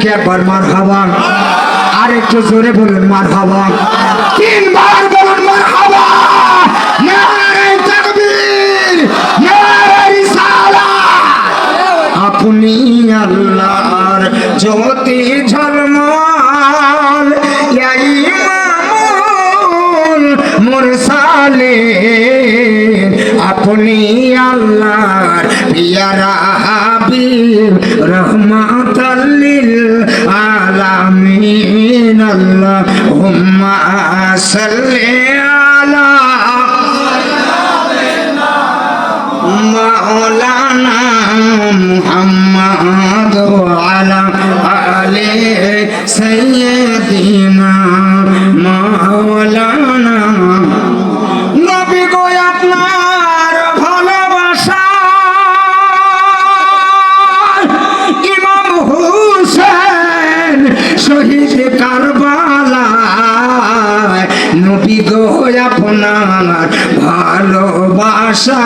দেখি একবার মারহাবা, আর একটু জোরে বলুন মারহাবা, তিনবার বলুন মারহাবা। নারে তাকবীর, নারে রিসালাত। আপনি আল্লাহর জ্যোতি ঝলমল, ইয়া ইমামুল মুরসালিন। আপনি আল্লাহর পিয়ারা হাবিব, রহমাতাল লিল আলামিন। আল্লাহুম্মা সাল্লি আলা মাওলানা মুহাম্মদ ওয়া আলা আলি সাইয়্যিদিনা মাওলানা। নবী গো আপনার ভালোবাসা ইমাম হুসেন শহীদ কারবালায়। নবী গো আপনার ভালোবাসা